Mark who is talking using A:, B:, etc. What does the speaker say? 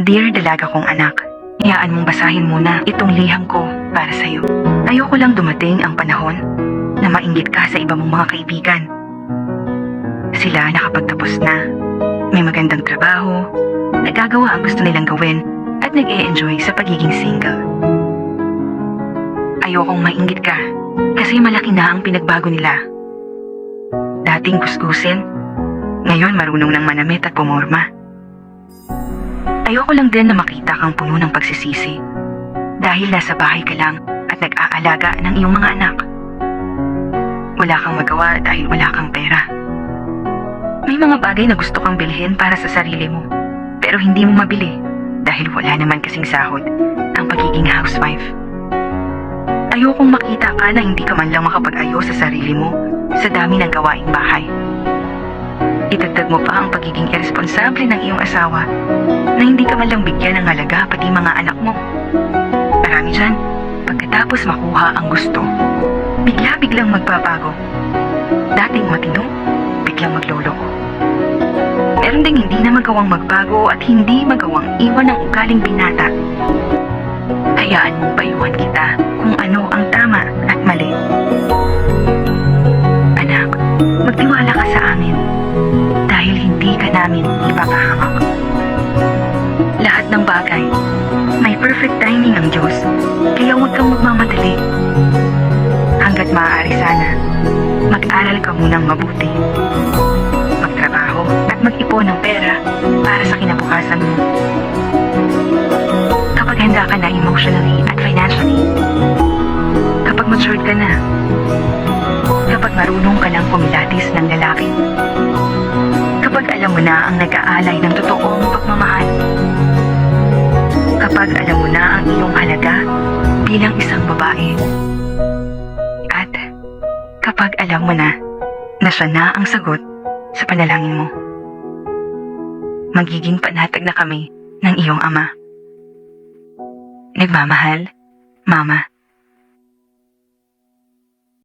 A: Dear dalaga kong anak, hayaan mong basahin muna itong liham ko para sa'yo. Ayoko lang dumating ang panahon na mainggit ka sa iba mong mga kaibigan. Sila nakapagtapos na, may magandang trabaho, nagagawa ang gusto nilang gawin at nag-e-enjoy sa pagiging single. Ayokong mainggit ka kasi malaki na ang pinagbago nila. Dating gusgusin, ngayon marunong ng manamit at pumorma. Ayoko lang din na makita kang puno ng pagsisisi dahil nasa bahay ka lang at nag-aalaga ng iyong mga anak. Wala kang magawa dahil wala kang pera. May mga bagay na gusto kang bilhin para sa sarili mo pero hindi mo mabili dahil wala naman kasing sahod ang pagiging housewife. Ayokong makita ka na hindi ka man lang makapag-ayos sa sarili mo sa dami ng gawaing bahay. Idagdag mo pa ang pagiging irresponsable ng iyong asawa na hindi ka man lang bigyan ng halaga pati mga anak mo. Marami dyan, pagkatapos makuha ang gusto, bigla-biglang magbabago. Dating matino, biglang magloloko. Meron ding hindi na magawang magbago at hindi magawang iwan ng ugaling binata. Hayaan mong payuhan kita kung ano ang tama at mali. Anak, magtiwala ka sa amin dahil hindi ka namin ipapahamak. Lahat ng bagay, may perfect timing ang Diyos, kaya huwag kang magmamadali. Hanggat maaari sana, mag-aral ka munang mabuti. Magtrabaho at mag-ipon ng pera para sa kinabukasan mo. Kapag handa ka na emotionally at financially, kapag matured ka na, kapag marunong ka ng pumilatis ng lalaki, kapag alam mo na ang nag-aalay ng totoong pagmamahal, kapag alam mo na ang iyong halaga bilang isang babae, at kapag alam mo na siya na ang sagot sa panalangin mo, magiging panatag na kami ng iyong ama. Nagmamahal, Mama.